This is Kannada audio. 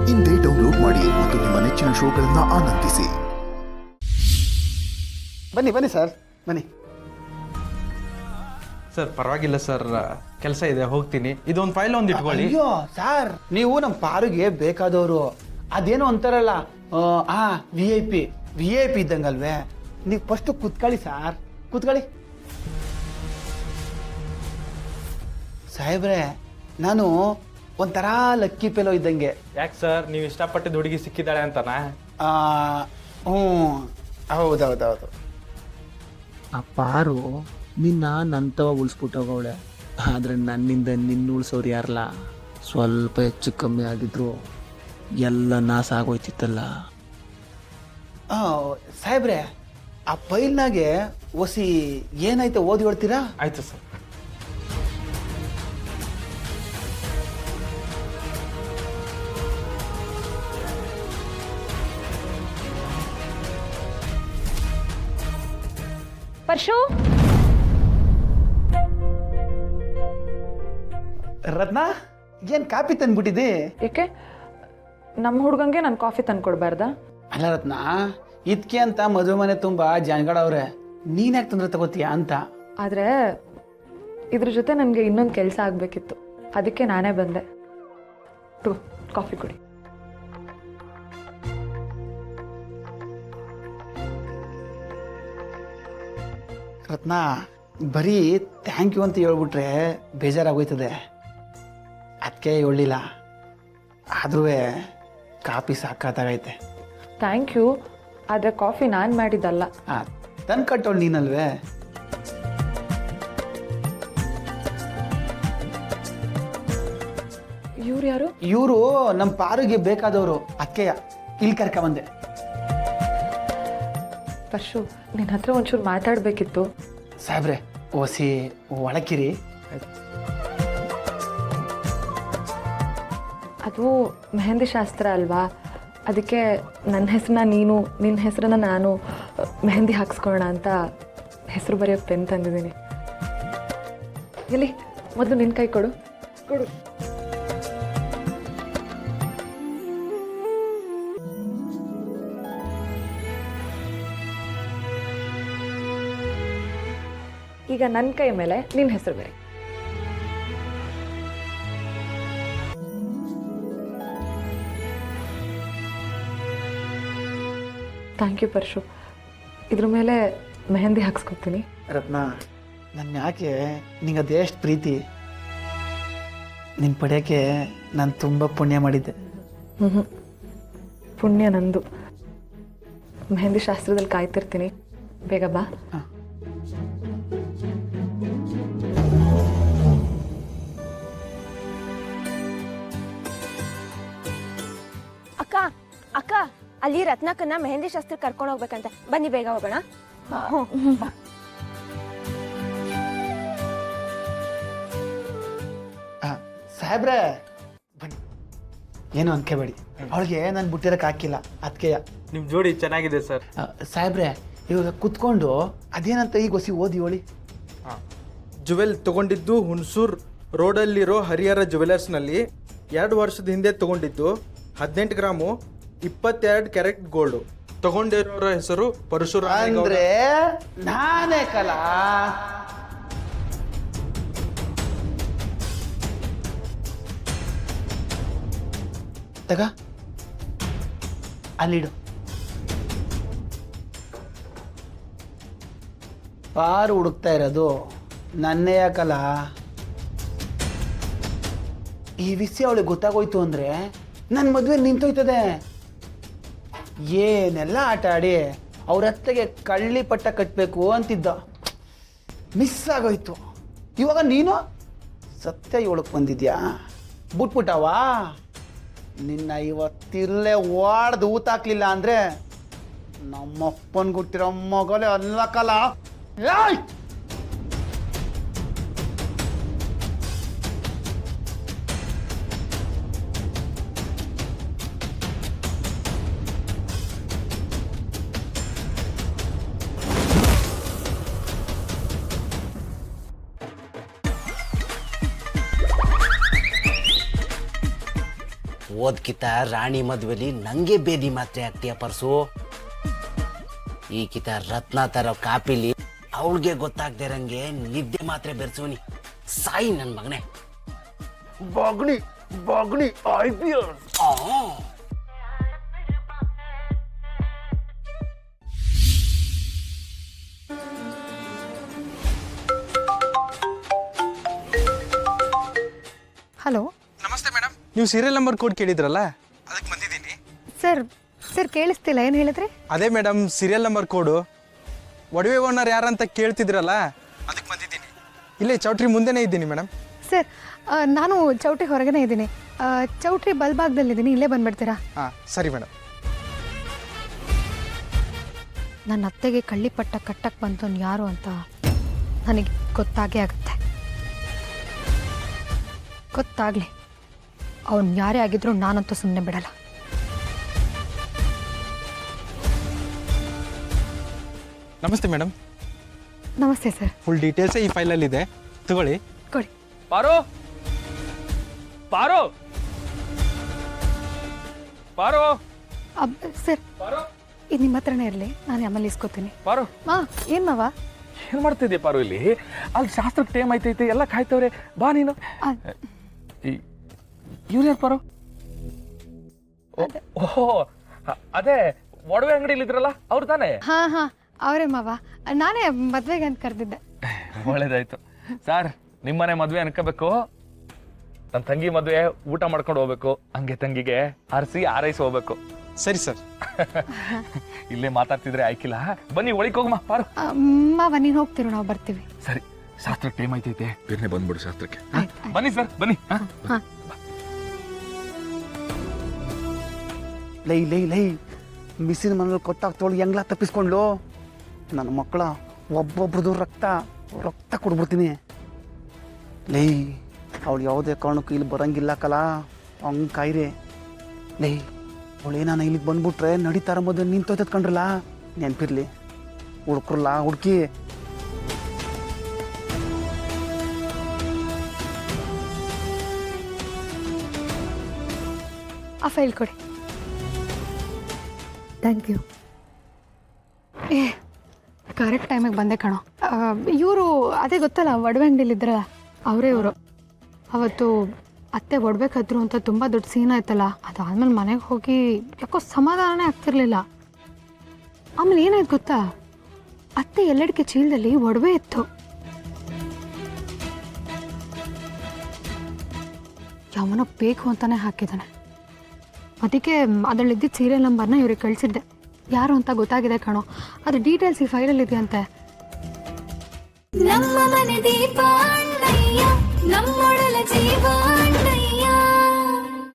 ಇಂದೇ ಡೌನ್ಲೋಡ್ ಮಾಡಿ ಮತ್ತು ನಿಮ್ಮ ನೆಚ್ಚಿನ ಶೋಗಳನ್ನು ಆನಂದಿಸಿ. ಬನ್ನಿ ಬನ್ನಿ ಸರ್, ಬನ್ನಿ ಸರ್. ಪರವಾಗಿಲ್ಲ ಸರ್, ಕೆಲಸ ಇದೆ, ಹೋಗ್ತೀನಿ. ಇದೊಂದು ಫೈಲ್ ಒಂದು ಇಟ್ಕೊಳ್ಳಿ. ಅಯ್ಯೋ ಸರ್, ನೀವು ನಮ್ಮ ಪಾರುಗೆ ಬೇಕಾದವರು. ಅದೇನೋ ಅಂತಾರಲ್ಲ, ವಿ ಐ ಪಿ ಇದ್ದಂಗಲ್ವೇ. ನೀವು ಫಸ್ಟ್ ಕುತ್ಕೊಳ್ಳಿ ಸರ್, ಕುತ್ಕೊಳ್ಳಿ. ಸಾಹೇಬ್ರೆ, ನಾನು ಒಂಥರ ಲಕ್ಕಿ ಪೆಲೋ ಇದ್ದಂಗೆ. ಯಾಕೆ ಸರ್, ನೀವು ಇಷ್ಟಪಟ್ಟಿದ್ದು ಹುಡುಗಿ ಸಿಕ್ಕಿದ್ದಾಳೆ ಅಂತನಾ? ಹ್ಞೂ, ಹೌದೌದೌದು. ಆ ಪಾರು ನಿನ್ನ ನಂತವ ಉಳಿಸ್ಬಿಟ್ಟೋಗವಳೆ. ಆದರೆ ನನ್ನಿಂದ ನಿನ್ನ ಉಳಿಸೋರು ಯಾರಲ್ಲ. ಸ್ವಲ್ಪ ಹೆಚ್ಚು ಕಮ್ಮಿ ಆಗಿದ್ರು ಎಲ್ಲ ನಾಶ ಆಗೋಯ್ತಿತ್ತಲ್ಲ. ಸಾಹೇಬ್ರೆ, ಆ ಫೈಲ್ನಾಗೆ ಒಸಿ ಏನಾಯ್ತು ಓದಿ ಹೊಡ್ತೀರಾ? ಆಯ್ತು ಸರ್. ಪರ್ಶು, ರತ್ನ, ಏನ್ ಕಾಪಿ ತಂದ್ಬಿಟ್ಟಿದೆ? ಏಕೆ ನಮ್ಮ ಹುಡುಗಂಗೆ ನಾನು ಕಾಫಿ ತಂದ್ಕೊಡ್ಬಾರ್ದಾ? ಅಲ್ಲ ರತ್ನ, ಇದಕ್ಕೆ ಅಂತ ಮದುವೆ ಮನೆ ತುಂಬಾ ಜನಗಳವ್ರೆ, ನೀನ್ ಯಾಕೆ ತೊಂದರೆ ತಗೋತೀಯ ಅಂತ. ಆದರೆ ಇದ್ರ ಜೊತೆ ನನಗೆ ಇನ್ನೊಂದು ಕೆಲಸ ಆಗಬೇಕಿತ್ತು, ಅದಕ್ಕೆ ನಾನೇ ಬಂದೆ. ಟು ಕಾಫಿ ಕುಡಿ. ರತ್ನ, ಬರೀ ಥ್ಯಾಂಕ್ ಯು ಅಂತ ಹೇಳ್ಬಿಟ್ರೆ ಬೇಜಾರಾಗೋಯ್ತದೆ, ಅದಕ್ಕೆ ಹೇಳಿಲ್ಲ. ಆದ್ರೂ ಕಾಫಿ ಸಾಕಾಗೈತೆ. ಥ್ಯಾಂಕ್ ಯು, ಆದರೆ ಕಾಫಿ ನಾನು ಮಾಡಿದ್ದಲ್ಲ. ತಂದು ಕಟ್ಟೋಳು ನೀನಲ್ವೇ. ಇವ್ರು ಯಾರು? ಇವರು ನಮ್ಮ ಪಾರುಗೆ ಬೇಕಾದವರು, ಅದಕ್ಕೆ ಇಲ್ಲಿ ಕರ್ಕೊಂಬಂದೆ. ಪರ್ಶು, ನಿನ್ನ ಹತ್ರ ಒಂಚೂರು ಮಾತಾಡಬೇಕಿತ್ತು. ಸಾಹೇಬ್ರೆ, ಓಸಿ ಒಳಕಿರಿ. ಅದು ಮೆಹಂದಿ ಶಾಸ್ತ್ರ ಅಲ್ವಾ, ಅದಕ್ಕೆ ನನ್ನ ಹೆಸರನ್ನ ನೀನು, ನಿನ್ನ ಹೆಸರನ್ನ ನಾನು ಮೆಹಂದಿ ಹಾಕ್ಸ್ಕೊಳ್ಳೋಣ ಅಂತ ಹೆಸರು ಬರೆಯೋಕ್ಕೆ ಪೆನ್ ತಂದಿದ್ದೀನಿ. ಎಲ್ಲಿ ಮೊದಲು ನಿನ್ನ ಕೈ ಕೊಡು. ಕೊಡು. ಈಗ ನನ್ನ ಕೈ ಮೇಲೆ ನಿನ್ನ ಹೆಸರು ಬರೆ. Thank you Parshu. ಇದ್ರ ಮೇಲೆ ಮೆಹಂದಿ ಹಾಕ್ಸ್ಕೊತೀನಿ. ರತ್ನ, ನನ್ನ ಯಾಕೆ ನಿಂಗೆ ಅದೆಷ್ಟು ಪ್ರೀತಿ. ನಿನ್ನ ಪಡೆಯೋಕ್ಕೆ ನಾನು ತುಂಬ ಪುಣ್ಯ ಮಾಡಿದ್ದೆ. ಪುಣ್ಯ ನಂದು. ಮೆಹಂದಿ ಶಾಸ್ತ್ರದಲ್ಲಿ ಕಾಯ್ತಿರ್ತೀನಿ, ಬೇಗ ಬಾ. ಅಕ್ಕ ಅಕ್ಕ, ಅಲ್ಲಿ ರತ್ನಕ್ಕನ್ನ ಮೆಹಂದಿ ಶಾಸ್ತ್ರ ಕರ್ಕೊಂಡು ಹೋಗ್ಬೇಕಂತ, ಬನ್ನಿ ಬೇಗ ಹೋಗೋಣ. ಸಾಹೇಬ್ರೆ, ಬನ್ನಿ. ಏನು ಅನ್ಕೋಬೇಡಿ, ಅವಳಿಗೆ ನಾನು ಬಿಟ್ಟಿರಕ್ಕೆ ಹಾಕಿಲ್ಲ, ಅದಕ್ಕೆ. ನಿಮ್ಮ ಜೋಡಿ ಚೆನ್ನಾಗಿದೆ ಸರ್. ಸಾಹೇಬ್ರೆ, ಇವಾಗ ಕುತ್ಕೊಂಡು ಅದೇನಂತ ಈಗ ಹೊಸಿ ಓದಿ ಹೇಳಿ. ಜುವೆಲ್ ತಗೊಂಡಿದ್ದು ಹುಣಸೂರು ರೋಡಲ್ಲಿರೋ ಹರಿಹರ ಜುವೆಲರ್ಸ್ನಲ್ಲಿ 2 ವರ್ಷದ ಹಿಂದೆ ತಗೊಂಡಿದ್ದು. 18 ಗ್ರಾಮು 22 ಕ್ಯಾರೆಟ್ ಗೋಲ್ಡು. ತಗೊಂಡಿರೋರ ಹೆಸರು ಪರಶುರಾಮ. ಅಂದ್ರೆ ನಾನೇ ಕಲ. ತಗ ಅಲ್ಲಿಡು. ಪಾರು ಹುಡುಕ್ತಾ ಇರೋದು ನನ್ನೇ ಯಾಕಲ್ಲ. ಈ ವಿಷಯ ಅವಳಿಗೆ ಗೊತ್ತಾಗೋಯ್ತು ಅಂದ್ರೆ ನನ್ನ ಮದುವೆ ನಿಂತೋಯ್ತದೆ. ಏನೆಲ್ಲ ಆಟ ಆಡಿ ಅವ್ರ ಹತ್ತೆಗೆ ಕಳ್ಳಿ ಪಟ್ಟ ಕಟ್ಟಬೇಕು ಅಂತಿದ್ದ, ಮಿಸ್ ಆಗೋಯ್ತು. ಇವಾಗ ನೀನು ಸತ್ಯ ಏಳಕ್ಕೆ ಬಂದಿದ್ಯಾ, ಬಿಟ್ಬಿಟ್ಟವಾ. ನಿನ್ನ ಇವತ್ತಿರಲೇ ವಾಡ್ದು ಊತಾಕ್ಲಿಲ್ಲ ಅಂದ್ರೆ ನಮ್ಮಪ್ಪನ್ ಗುಟ್ಟಿರೋ ಮಗಲೇ ಅಲ್ಲಕಲ್ಲ. ಓದ್ಕಿತ ರಾಣಿ ಮದ್ವೆಲಿ ನಂಗೆ ಬೇದಿ ಮಾತ್ರೆ ಆಗ್ತೀಯ ಪರ್ಸು. ಈ ಕಿತ ರತ್ನ ತರ ಕಾಪಿಲಿ ಅವಳಿಗೆ ಗೊತ್ತಾಗ್ದೇ ಇರಂಗೆ ನಿದ್ದೆ ಮಾತ್ರೆ ಬೆರೆಸುವನಿ. ಸಾಯಿ ನನ್ ಮಗನೇ. ಬಾಗ್ನಿ ಬಾಗ್ನಿ IPL. ಹಲೋ ನಮಸ್ತೆ ಮೇಡಮ್, ನೀವು ಸೀರಿಯಲ್ ನಂಬರ್ ಕೋಡ್ ಕೇಳಿದ್ರಲ್ಲ, ಅದಕ್ಕೆ ಬಂದಿದ್ದೀನಿ. ಸರ್ ಕೇಳಿಸ್ತಿಲ್ಲ, ಏನು ಹೇಳಿದ್ರಿ? ಅದೇ ಮೇಡಮ್, ಸೀರಿಯಲ್ ನಂಬರ್ ಕೋಡು ಒಡವೆ ಓನರ್ ಯಾರಂತ ಕೇಳ್ತಿದ್ರಲ್ಲ, ಅದಕ್ಕೆ ಬಂದಿದ್ದೀನಿ. ಇಲ್ಲೇ ಚೌಟ್ರಿ ಮುಂದೆನೇ ಇದ್ದೀನಿ ಮೇಡಮ್. ಸರ್ ನಾನು ಚೌಟ್ರಿ ಹೊರಗನೆ ಇದ್ದೀನಿ, ಚೌಟ್ರಿ ಬಲ್ಭಾಗದಲ್ಲಿದ್ದೀನಿ, ಇಲ್ಲೇ ಬಂದ್ಬಿಡ್ತೀರಾ? ಹಾಂ ಸರಿ ಮೇಡಮ್. ನನ್ನ ಅತ್ತೆಗೆ ಕಳ್ಳಿಪಟ್ಟ ಕಟ್ಟಕ್ಕೆ ಬಂತವ್ನು ಯಾರು ಅಂತ ನನಗೆ ಗೊತ್ತಾಗೇ ಆಗುತ್ತೆ. ಗೊತ್ತಾಗಲಿ, ಅವನು ಯಾರೇ ಆಗಿದ್ರೂ ನಾನಂತೂ ಸುಮ್ಮನೆ ಬಿಡಲ್ಲ. ನಮಸ್ತೆ ಮೇಡಮ್. ನಮಸ್ತೆ ಸರ್. ಫುಲ್ ಡೀಟೇಲ್ಸ್ ಈ ಫೈಲಲ್ಲಿದೆ, ತಗೊಳ್ಳಿ. ಕೊಡಿ. ಪಾರು ಪಾರು ಪಾರು ಸರ್, ಇದು ನಿಮ್ಮ ಹತ್ರನೇ ಇರಲಿ, ನಾನು ಆಮೇಲೆ ಇಸ್ಕೋತೀನಿ. ಪಾರು ಏನು ಮಾವ? ಏನ್ ಮಾಡ್ತಿದ್ದೆ ಪಾರು? ಇಲ್ಲಿ ಅಲ್ಲಿ ಶಾಸ್ತ್ರಕ್ಕೆ ಟೈಮ್ ಆಯ್ತೈತೆ, ಎಲ್ಲ ಕಾಯ್ತವ್ರೆ, ಬಾ ನೀನು. ಇವ್ರು ಯಾರು ಪಾರು? ಓಹೋ, ಅದೇ ಒಡವೆ ಅಂಗಡಿಲಿ ಇದ್ರಲ್ಲ ಅವ್ರು ತಾನೇ? ಹಾಂ ಅವರೇ ಮಾವ, ನಾನೇ ಮದ್ವೆಗೆ ಅಂತ ಕರೆದಿದ್ದೆ. ಒಳ್ಳೇದಾಯ್ತು ಸರ್. ನಿಮ್ಮನೆ ಮದ್ವೆ ಅನ್ಕೋಬೇಕು, ನನ್ನ ತಂಗಿ ಮದ್ವೆ ಊಟ ಮಾಡ್ಕೊಂಡು ಹೋಗ್ಬೇಕು, ಹಂಗೆ ತಂಗಿಗೆ ಹರಿಸಿ ಆರೈಸಿ ಹೋಗ್ಬೇಕು. ಸರಿ ಸರ್. ಇಲ್ಲೇ ಮಾತಾಡ್ತಿದ್ರೆ ಆಯ್ಕಿಲ್ಲ, ಬನ್ನಿ ಒಳಗೆ ಹೋಗಮ್ಮ ಪಾರು. ಮಾವ ನೀನು ಹೋಗ್ತಿರೋ, ನಾವು ಬರ್ತೀವಿ. ಸರಿ, ಶಾಸ್ತ್ರಕ್ಕೆ ಟೈಮ್ ಆಯ್ತೈತೆ, ಬೇರೆ ಬಂದ್ಬಿಡು ಶಾಸ್ತ್ರಕ್ಕೆ. ಬನ್ನಿ ಸರ್, ಬನ್ನಿ. ಲೈ ಮಿಸ್ಸಿನ ಮನೇಲಿ ಕೊತ್ತಾಗ್ತೋಳು ಹೆಂಗ್ಲ ತಪ್ಪಿಸ್ಕೊಂಡ್ಲು. ನನ್ನ ಮಕ್ಕಳ ಒಬ್ಬೊಬ್ರದ್ದು ರಕ್ತ ಕೊಡ್ಬಿಡ್ತೀನಿ. ಲೈ ಅವಳು ಯಾವುದೇ ಕಾರಣಕ್ಕೂ ಇಲ್ಲಿ ಬರೋಂಗಿಲ್ಲ ಕಲ, ಹಂಗೆ ಕಾಯಿರಿ. ಲೈ ಅವಳೇನಾನ ಇಲ್ಲಿಗೆ ಬಂದ್ಬಿಟ್ರೆ ನಡೀತಾರ ಮೊದಲು ನಿಂತೋಯ್ತದ ಕಂಡ್ರಲ್ಲ, ನೆನಪಿರ್ಲಿ. ಹುಡ್ಕ್ರಲ್ಲ ಹುಡುಕಿ. ಆ ಫೈಲ್ ಕೊಡಿ. Thank you. ಕರೆಕ್ಟ್ ಟೈಮಿಗೆ ಬಂದೆ ಕಣೋ. ಇವರು ಅದೇ ಗೊತ್ತಲ್ಲ, ಒಡವೆ ಅಂಗಡಿಲಿದ್ರಲ್ಲ, ಅವರೇ ಇವರು. ಅವತ್ತು ಅತ್ತೆ ಒಡ್ಬೇಕಾದ್ರು ಅಂತ ತುಂಬ ದೊಡ್ಡ ಸೀನ್ ಆಯ್ತಲ್ಲ, ಅದಾದ್ಮೇಲೆ ಮನೆಗೆ ಹೋಗಿ ಯಾಕೋ ಸಮಾಧಾನನೇ ಆಗ್ತಿರ್ಲಿಲ್ಲ. ಆಮೇಲೆ ಏನಾಯ್ತು ಗೊತ್ತಾ, ಅತ್ತೆ ಎಲ್ಲಡಿಕೆ ಚೀಲದಲ್ಲಿ ಒಡವೆ ಇತ್ತು. ಯಾವನೋ ಬೇಕು ಅಂತಾನೆ ಹಾಕಿದ್ದಾನೆ. ಅದಕ್ಕೆ ಅದರಲ್ಲಿದ್ದ ಸೀರಿಯಲ್ ನಂಬರ್ನ ಇವ್ರಿಗೆ ಕಳಿಸಿದ್ದೆ. ಯಾರು ಅಂತ ಗೊತ್ತಾಗಿದೆ ಕಣೋ, ಅದು ಡೀಟೇಲ್ಸ್ ಈ ಫೈಲಲ್ಲಿ ಇದೆಯಂತೆ. ನಮ್ಮ ಮನೆ ದೀಪ ಅಣ್ಣಯ್ಯ